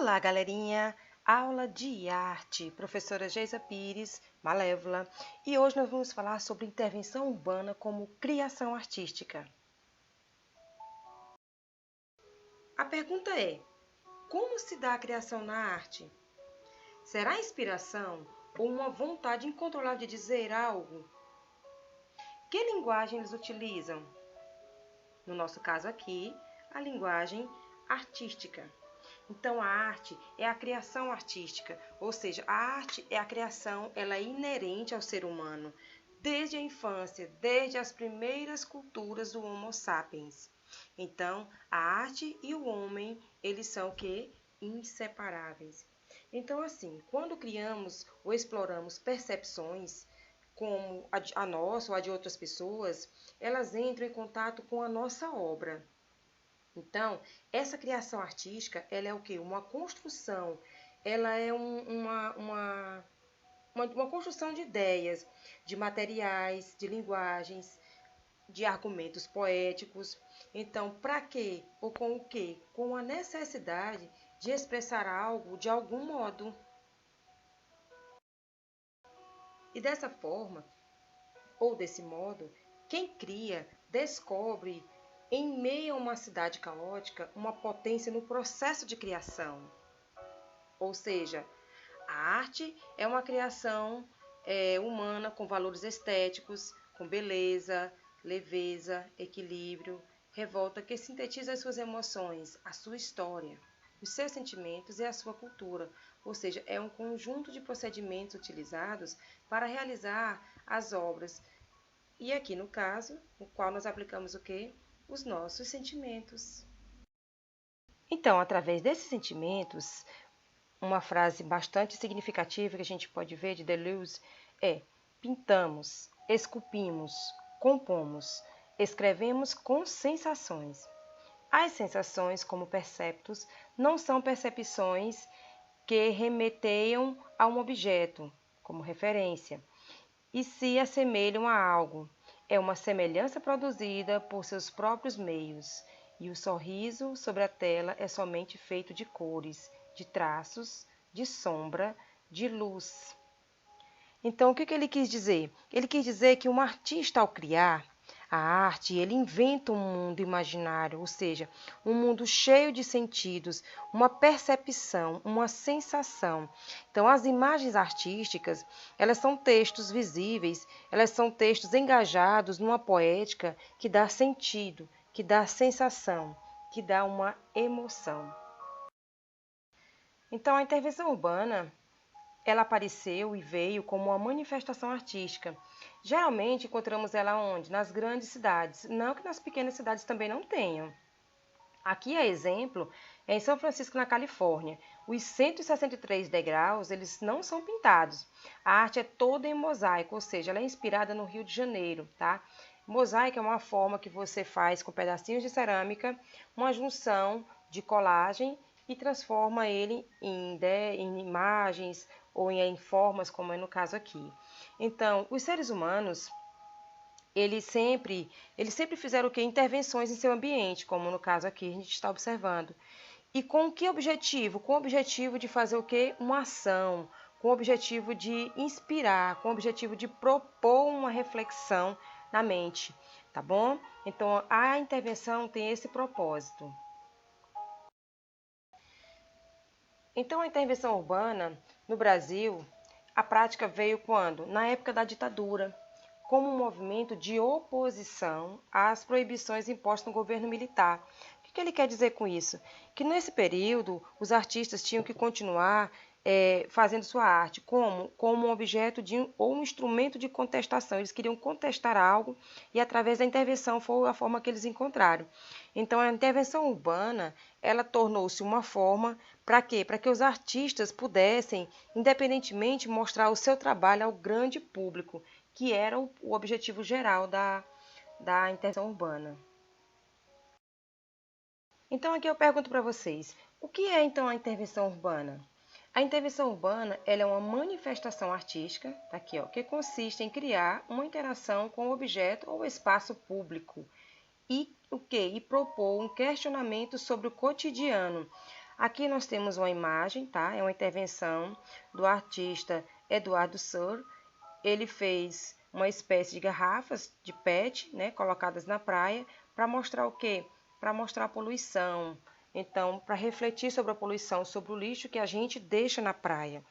Olá, galerinha! Aula de arte, professora Geisa Pires, Malévola, e hoje nós vamos falar sobre intervenção urbana como criação artística. A pergunta é: como se dá a criação na arte? Será inspiração ou uma vontade incontrolável de dizer algo? Que linguagem eles utilizam? No nosso caso aqui, a linguagem artística. Então, a arte é a criação artística, ou seja, a arte é a criação, ela é inerente ao ser humano, desde a infância, desde as primeiras culturas do Homo sapiens. Então, a arte e o homem, eles são o quê? Inseparáveis. Então, assim, quando criamos ou exploramos percepções, como a nossa ou a de outras pessoas, elas entram em contato com a nossa obra. Então, essa criação artística, ela é o quê? Uma construção, ela é uma construção de ideias, de materiais, de linguagens, de argumentos poéticos. Então, para quê? Ou com o quê? Com a necessidade de expressar algo de algum modo. E dessa forma, ou desse modo, quem cria descobre, em meio a uma cidade caótica, uma potência no processo de criação. Ou seja, a arte é uma criação humana com valores estéticos, com beleza, leveza, equilíbrio, revolta que sintetiza as suas emoções, a sua história, os seus sentimentos e a sua cultura. Ou seja, é um conjunto de procedimentos utilizados para realizar as obras. E aqui no caso, no qual nós aplicamos o quê? Os nossos sentimentos. Então, através desses sentimentos, uma frase bastante significativa que a gente pode ver de Deleuze é: pintamos, esculpimos, compomos, escrevemos com sensações. As sensações, como perceptos, não são percepções que remeteiam a um objeto, como referência, e se assemelham a algo. É uma semelhança produzida por seus próprios meios, e o sorriso sobre a tela é somente feito de cores, de traços, de sombra, de luz. Então, o que ele quis dizer? Ele quis dizer que um artista, ao criar a arte, ele inventa um mundo imaginário, ou seja, um mundo cheio de sentidos, uma percepção, uma sensação. Então, as imagens artísticas, elas são textos visíveis, elas são textos engajados numa poética que dá sentido, que dá sensação, que dá uma emoção. Então, a intervenção urbana, ela apareceu e veio como uma manifestação artística. Geralmente encontramos ela onde? Nas grandes cidades. Não que nas pequenas cidades também não tenham. Aqui é exemplo, é em São Francisco, na Califórnia. Os 163 degraus, eles não são pintados. A arte é toda em mosaico, ou seja, ela é inspirada no Rio de Janeiro, tá? Mosaico é uma forma que você faz com pedacinhos de cerâmica, uma junção de colagem e transforma ele em imagens ou em formas, como é no caso aqui. Então, os seres humanos, eles sempre fizeram o quê? Intervenções em seu ambiente, como no caso aqui a gente está observando. E com que objetivo? Com o objetivo de fazer o quê? Uma ação, com o objetivo de inspirar, com o objetivo de propor uma reflexão na mente, tá bom? Então, a intervenção tem esse propósito. Então, a intervenção urbana no Brasil, a prática veio quando? Na época da ditadura, como um movimento de oposição às proibições impostas no governo militar. O que ele quer dizer com isso? Que nesse período os artistas tinham que continuar fazendo sua arte como um objeto ou um instrumento de contestação. Eles queriam contestar algo e através da intervenção foi a forma que eles encontraram. Então a intervenção urbana, ela tornou-se uma forma para quê? Para que os artistas pudessem, independentemente, mostrar o seu trabalho ao grande público, que era o objetivo geral da intervenção urbana. Então aqui eu pergunto para vocês, o que é então a intervenção urbana? A intervenção urbana ela é uma manifestação artística, tá aqui, ó, que consiste em criar uma interação com o objeto ou espaço público e o quê? E propor um questionamento sobre o cotidiano. Aqui nós temos uma imagem, tá? É uma intervenção do artista Eduardo Sur. Ele fez uma espécie de garrafas de PET, né, colocadas na praia, para mostrar o quê? Para mostrar a poluição. Então, para refletir sobre a poluição, sobre o lixo que a gente deixa na praia.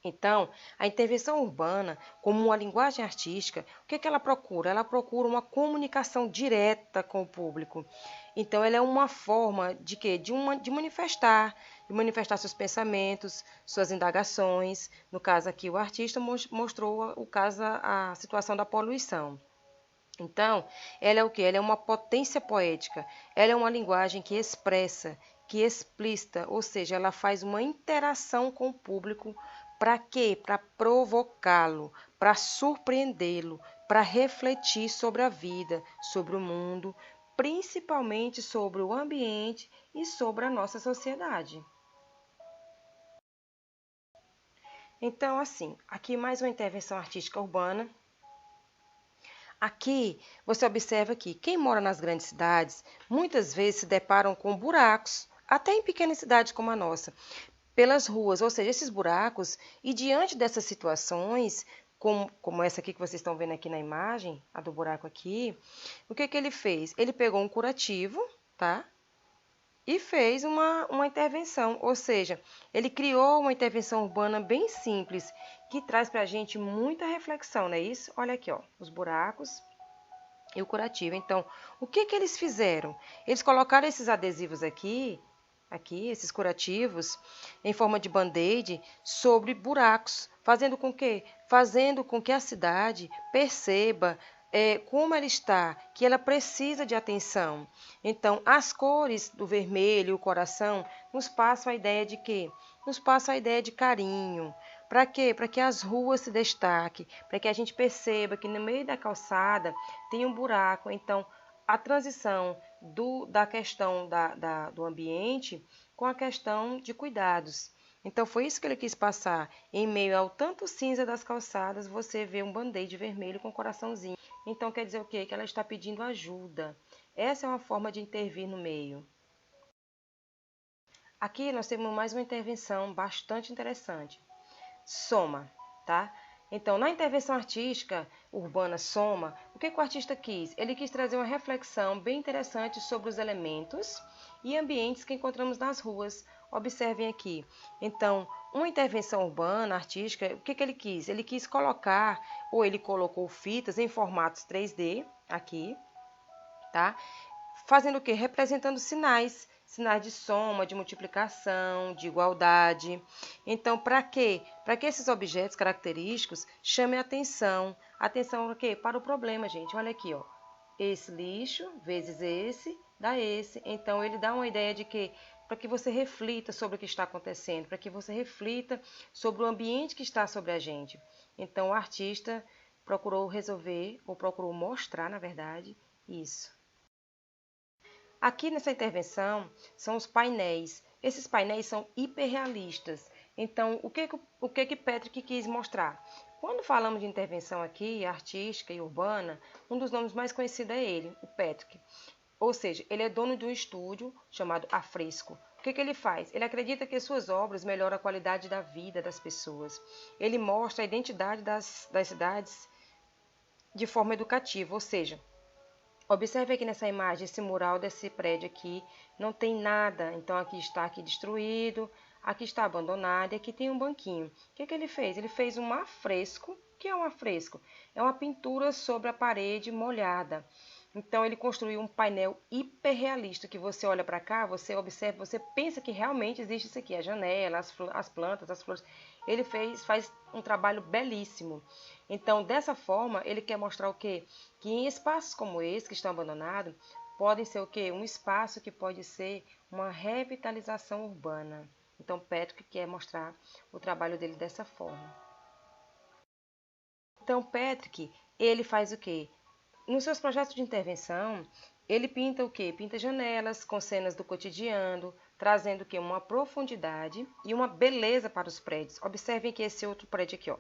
Então, a intervenção urbana, como uma linguagem artística, o que ela procura? Ela procura uma comunicação direta com o público. Então, ela é uma forma de quê? De manifestar seus pensamentos, suas indagações. No caso aqui, o artista mostrou a situação da poluição. Então, ela é o quê? Ela é uma potência poética. Ela é uma linguagem que expressa, que explicita, ou seja, ela faz uma interação com o público. Para quê? Para provocá-lo, para surpreendê-lo, para refletir sobre a vida, sobre o mundo, principalmente sobre o ambiente e sobre a nossa sociedade. Então, assim, aqui mais uma intervenção artística urbana. Aqui, você observa que quem mora nas grandes cidades, muitas vezes se deparam com buracos, até em pequenas cidades como a nossa, pelas ruas, ou seja, esses buracos, e diante dessas situações, como essa aqui que vocês estão vendo aqui na imagem, a do buraco aqui, o que ele fez? Ele pegou um curativo, tá? E fez uma intervenção, ou seja, ele criou uma intervenção urbana bem simples, que traz para a gente muita reflexão, não é isso? Olha aqui, ó, os buracos e o curativo. Então, o que eles fizeram? Eles colocaram esses adesivos aqui, esses curativos, em forma de band-aid sobre buracos, fazendo com que a cidade perceba como ela está, que ela precisa de atenção. Então, as cores do vermelho e o coração nos passam a ideia de quê? Nos passam a ideia de carinho. Para quê? Para que as ruas se destaquem, para que a gente perceba que no meio da calçada tem um buraco. Então, a transição da questão do ambiente com a questão de cuidados. Então, foi isso que ele quis passar. Em meio ao tanto cinza das calçadas, você vê um band-aid vermelho com um coraçãozinho. Então, quer dizer o quê? Que ela está pedindo ajuda. Essa é uma forma de intervir no meio. Aqui nós temos mais uma intervenção bastante interessante. Soma, tá? Então, na intervenção artística urbana Soma, o que o artista quis? Ele quis trazer uma reflexão bem interessante sobre os elementos e ambientes que encontramos nas ruas. Observem aqui. Então, uma intervenção urbana, artística, o que ele quis? Ele quis colocar, ou ele colocou fitas em formatos 3D, aqui, tá? Fazendo o quê? Representando sinais de soma, de multiplicação, de igualdade. Então, para quê? Para que esses objetos característicos chamem a atenção. Atenção para quê? Para o problema, gente. Olha aqui, ó. Esse lixo vezes esse dá esse. Então, ele dá uma ideia de que para que você reflita sobre o que está acontecendo, para que você reflita sobre o ambiente que está sobre a gente. Então, o artista procurou resolver, ou procurou mostrar, na verdade, isso. Aqui nessa intervenção são os painéis. Esses painéis são hiperrealistas. Então, o que Patrick quis mostrar? Quando falamos de intervenção aqui, artística e urbana, um dos nomes mais conhecidos é ele, o Patrick. Ou seja, ele é dono de um estúdio chamado Afresco. O que ele faz? Ele acredita que suas obras melhoram a qualidade da vida das pessoas. Ele mostra a identidade das cidades de forma educativa, ou seja, observe aqui nessa imagem, esse mural desse prédio aqui, não tem nada. Então, aqui destruído, aqui está abandonado e aqui tem um banquinho. O que ele fez? Ele fez um afresco. O que é um afresco? É uma pintura sobre a parede molhada. Então, ele construiu um painel hiperrealista, que você olha para cá, você observa, você pensa que realmente existe isso aqui, a janela, as plantas, as flores. Ele faz um trabalho belíssimo. Então, dessa forma, ele quer mostrar o quê? Que em espaços como esse, que estão abandonados, podem ser o quê? Um espaço que pode ser uma revitalização urbana. Então, Patrick quer mostrar o trabalho dele dessa forma. Então, Patrick, ele faz o quê? Nos seus projetos de intervenção, ele pinta o quê? Pinta janelas com cenas do cotidiano, trazendo o quê? Uma profundidade e uma beleza para os prédios. Observem que esse outro prédio aqui, ó.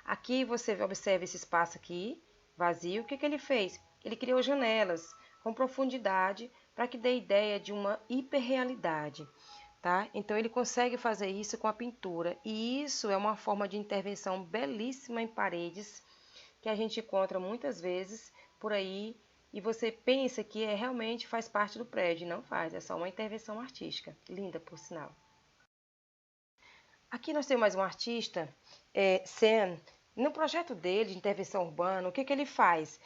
Aqui você observa esse espaço aqui, vazio. O que ele fez? Ele criou janelas com profundidade para que dê ideia de uma hiperrealidade. tá? Então ele consegue fazer isso com a pintura, e isso é uma forma de intervenção belíssima em paredes que a gente encontra muitas vezes por aí, e você pensa que realmente faz parte do prédio, não faz, é só uma intervenção artística, linda por sinal. Aqui nós temos mais um artista, Sen. No projeto dele de intervenção urbana, o que ele faz?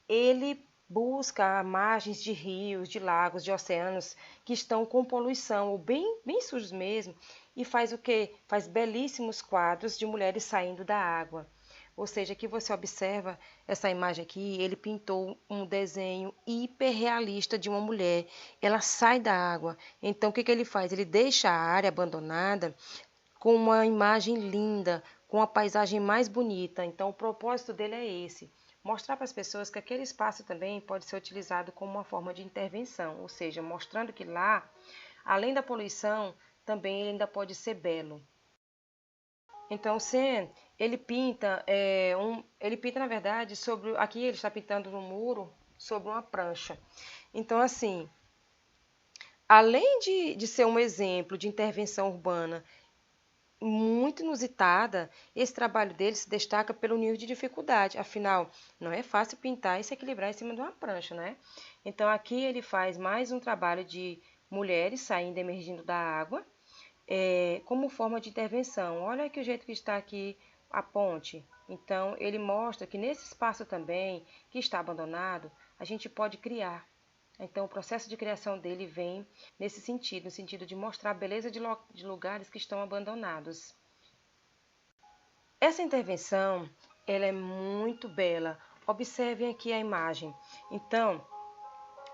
Ele busca margens de rios, de lagos, de oceanos que estão com poluição ou bem sujos mesmo, e faz o quê? Faz belíssimos quadros de mulheres saindo da água. Ou seja, aqui você observa essa imagem aqui, ele pintou um desenho hiperrealista de uma mulher. Ela sai da água. Então, o que ele faz? Ele deixa a área abandonada com uma imagem linda, com a paisagem mais bonita. Então, o propósito dele é esse: mostrar para as pessoas que aquele espaço também pode ser utilizado como uma forma de intervenção, ou seja, mostrando que lá, além da poluição, também ele ainda pode ser belo. Então, Sen, ele pinta na verdade sobre, aqui ele está pintando no muro sobre uma prancha. Então, assim, além de ser um exemplo de intervenção urbana muito inusitada, esse trabalho dele se destaca pelo nível de dificuldade. Afinal, não é fácil pintar e se equilibrar em cima de uma prancha, né? Então, aqui ele faz mais um trabalho de mulheres saindo, emergindo da água, como forma de intervenção. Olha que o jeito que está aqui a ponte. Então, ele mostra que nesse espaço também, que está abandonado, a gente pode criar. Então, o processo de criação dele vem nesse sentido, no sentido de mostrar a beleza de lugares que estão abandonados. Essa intervenção, ela é muito bela. Observem aqui a imagem. Então,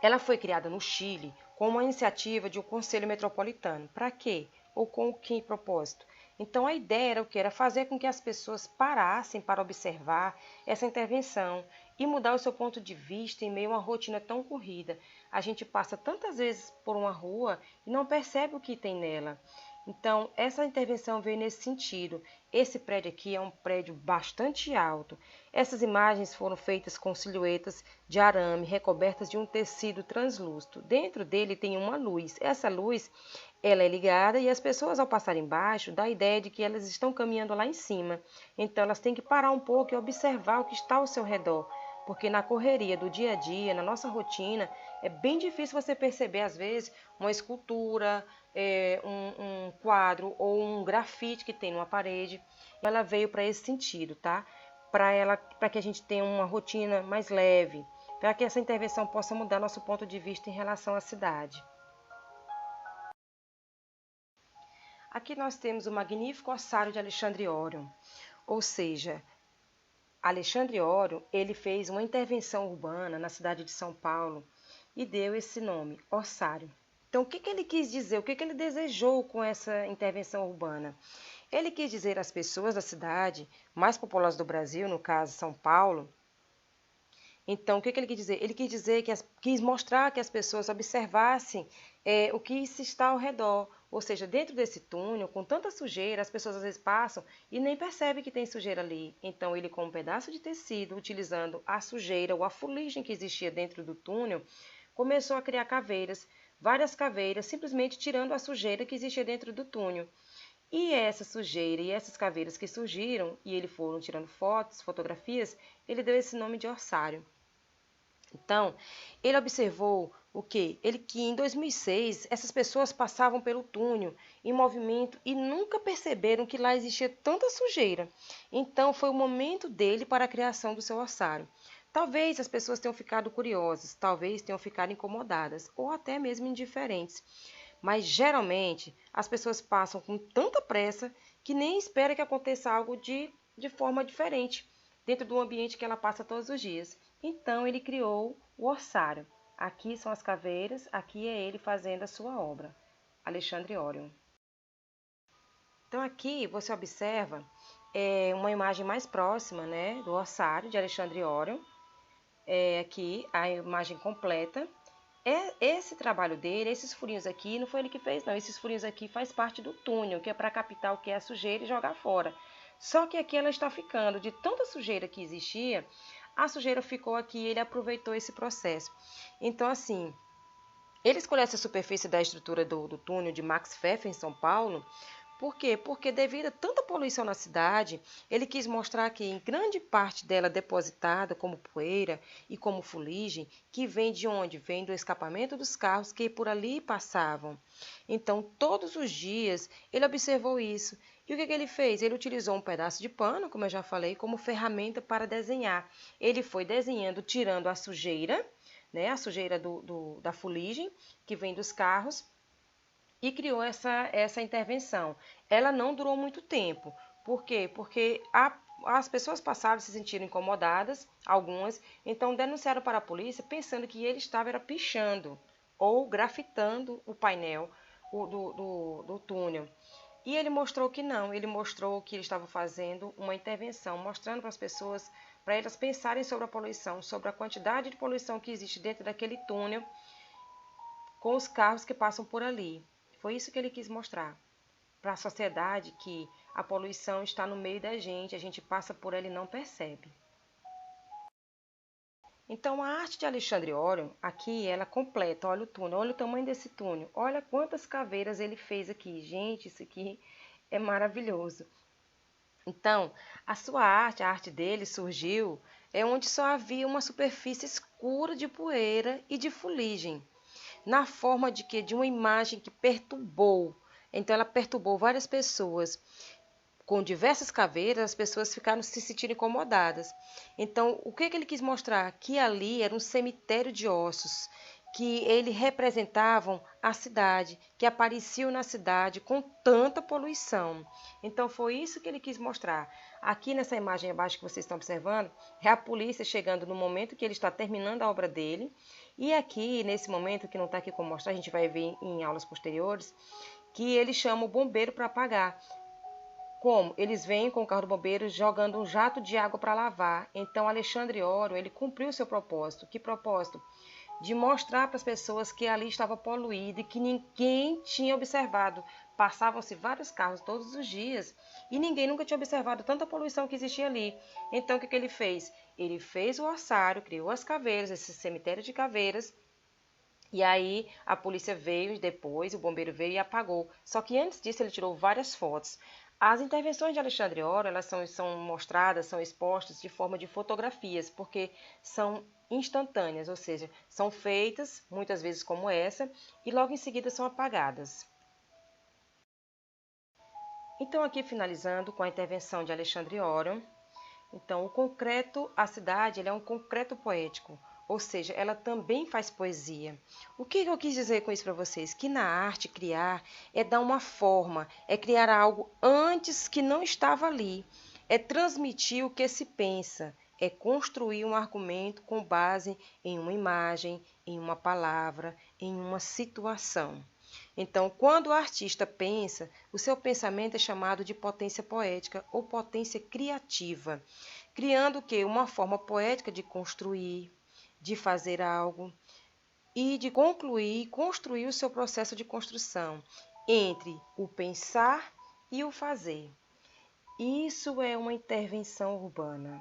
ela foi criada no Chile com uma iniciativa de um conselho metropolitano. Para quê? Ou com que propósito? Então, a ideia era o que? Era fazer com que as pessoas parassem para observar essa intervenção e mudar o seu ponto de vista em meio a uma rotina tão corrida. A gente passa tantas vezes por uma rua e não percebe o que tem nela. Então, essa intervenção veio nesse sentido. Esse prédio aqui é um prédio bastante alto. Essas imagens foram feitas com silhuetas de arame recobertas de um tecido translúcido. Dentro dele tem uma luz. Essa luz, ela é ligada e as pessoas ao passarem embaixo dá a ideia de que elas estão caminhando lá em cima. Então, elas têm que parar um pouco e observar o que está ao seu redor. Porque na correria do dia a dia, na nossa rotina, é bem difícil você perceber, às vezes, uma escultura, um quadro ou um grafite que tem numa parede. Ela veio para esse sentido, tá? Para que a gente tenha uma rotina mais leve, para que essa intervenção possa mudar nosso ponto de vista em relação à cidade. Aqui nós temos o magnífico ossário de Alexandre Órion, ou seja, Alexandre Órion, ele fez uma intervenção urbana na cidade de São Paulo e deu esse nome, ossário. Então, o que ele quis dizer? O que ele desejou com essa intervenção urbana? Ele quis dizer às pessoas da cidade mais populosas do Brasil, no caso São Paulo. Então, o que ele quis dizer? Ele quis dizer quis mostrar que as pessoas observassem o que se está ao redor. Ou seja, dentro desse túnel, com tanta sujeira, as pessoas às vezes passam e nem percebem que tem sujeira ali. Então, ele com um pedaço de tecido, utilizando a sujeira ou a fuligem que existia dentro do túnel, começou a criar caveiras, várias caveiras, simplesmente tirando a sujeira que existia dentro do túnel. E essa sujeira e essas caveiras que surgiram, e ele foram tirando fotos, fotografias, ele deu esse nome de ossário. Então, ele observou o quê? Que em 2006 essas pessoas passavam pelo túnel em movimento e nunca perceberam que lá existia tanta sujeira. Então, foi o momento dele para a criação do seu ossário. Talvez as pessoas tenham ficado curiosas, talvez tenham ficado incomodadas ou até mesmo indiferentes. Mas geralmente as pessoas passam com tanta pressa que nem espera que aconteça algo de forma diferente dentro do ambiente que ela passa todos os dias. Então ele criou o ossário. Aqui são as caveiras, aqui é ele fazendo a sua obra, Alexandre Órion. Então aqui você observa uma imagem mais próxima, né, do ossário de Alexandre Órion. Aqui a imagem completa. Esse trabalho dele, esses furinhos aqui, não foi ele que fez, não. Esses furinhos aqui faz parte do túnel, que é para captar o que é a sujeira e jogar fora. Só que aqui ela está ficando, de tanta sujeira que existia, a sujeira ficou aqui e ele aproveitou esse processo. Então, assim, Ele escolheu essa superfície da estrutura do túnel de Max Pfeffer, em São Paulo. Por quê? Porque devido a tanta poluição na cidade, ele quis mostrar que em grande parte dela depositada como poeira e como fuligem, que vem de onde? Vem do escapamento dos carros que por ali passavam. Então, todos os dias, ele observou isso. E o que ele fez? Ele utilizou um pedaço de pano, como eu já falei, como ferramenta para desenhar. Ele foi desenhando, tirando a sujeira, né, a sujeira da fuligem, que vem dos carros, e criou essa intervenção. Ela não durou muito tempo. Por quê? Porque as pessoas passaram se sentiram incomodadas, algumas, então denunciaram para a polícia pensando que ele estava pichando ou grafitando o painel do túnel. E ele mostrou que não, ele mostrou que ele estava fazendo uma intervenção, mostrando para as pessoas, para elas pensarem sobre a poluição, sobre a quantidade de poluição que existe dentro daquele túnel com os carros que passam por ali. Foi isso que ele quis mostrar para a sociedade, que a poluição está no meio da gente, a gente passa por ela e não percebe. Então, a arte de Alexandre Orion, aqui, ela completa. Olha o túnel, olha o tamanho desse túnel, olha quantas caveiras ele fez aqui. Gente, isso aqui é maravilhoso. Então, a sua arte, a arte dele surgiu onde só havia uma superfície escura de poeira e de fuligem, na forma de que de uma imagem que perturbou. Então ela perturbou várias pessoas. Com diversas caveiras, as pessoas ficaram se sentindo incomodadas. Então, o que ele quis mostrar? Que ali era um cemitério de ossos, que eles representavam a cidade, que apareciam na cidade com tanta poluição. Então, foi isso que ele quis mostrar. Aqui nessa imagem abaixo que vocês estão observando, é a polícia chegando no momento que ele está terminando a obra dele. E aqui, nesse momento, que não está aqui como mostrar, a gente vai ver em aulas posteriores, que ele chama o bombeiro para apagar. Como? Eles vêm com o carro do bombeiro jogando um jato de água para lavar. Então, Alexandre Orion, ele cumpriu o seu propósito. Que propósito? De mostrar para as pessoas que ali estava poluído e que ninguém tinha observado. Passavam-se vários carros todos os dias e ninguém nunca tinha observado tanta poluição que existia ali. Então, o que ele fez? Ele fez o ossário, criou as caveiras, esse cemitério de caveiras. E aí a polícia veio depois, o bombeiro veio e apagou. Só que antes disso ele tirou várias fotos. As intervenções de Alexandre Orion, elas são mostradas, são expostas de forma de fotografias, porque são instantâneas, ou seja, são feitas, muitas vezes como essa, e logo em seguida são apagadas. Então aqui finalizando com a intervenção de Alexandre Orion. Então o concreto, a cidade, ele é um concreto poético, ou seja, ela também faz poesia. O que eu quis dizer com isso para vocês? Que na arte, criar é dar uma forma, é criar algo antes que não estava ali, é transmitir o que se pensa, é construir um argumento com base em uma imagem, em uma palavra, em uma situação. Então, quando o artista pensa, o seu pensamento é chamado de potência poética ou potência criativa, criando o quê? Uma forma poética de construir, de fazer algo e de concluir, construir o seu processo de construção entre o pensar e o fazer. Isso é uma intervenção urbana.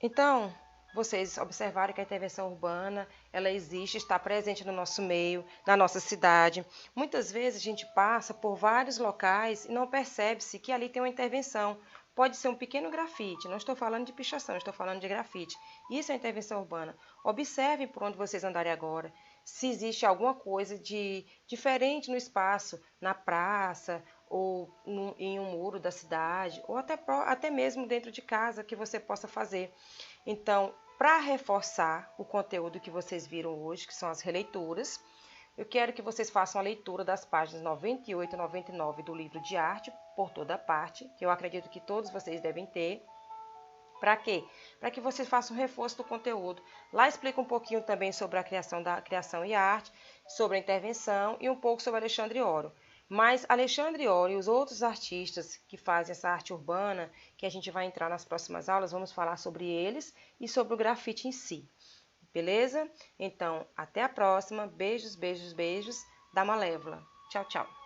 Então, vocês observaram que a intervenção urbana, ela existe, está presente no nosso meio, na nossa cidade. Muitas vezes a gente passa por vários locais e não percebe-se que ali tem uma intervenção. Pode ser um pequeno grafite, não estou falando de pichação, estou falando de grafite. Isso é intervenção urbana. Observem por onde vocês andarem agora, se existe alguma coisa de diferente no espaço, na praça, ou em um muro da cidade, ou até mesmo dentro de casa que você possa fazer. Então, para reforçar o conteúdo que vocês viram hoje, que são as releituras, eu quero que vocês façam a leitura das páginas 98 e 99 do livro de arte, por toda parte, que eu acredito que todos vocês devem ter. Para quê? Para que vocês façam um reforço do conteúdo. Lá explica um pouquinho também sobre a criação e arte, sobre a intervenção e um pouco sobre Alexandre Orion. Mas Alexandre Orion e os outros artistas que fazem essa arte urbana, que a gente vai entrar nas próximas aulas, vamos falar sobre eles e sobre o grafite em si. Beleza? Então, até a próxima. Beijos, beijos, beijos da Malévola. Tchau, tchau.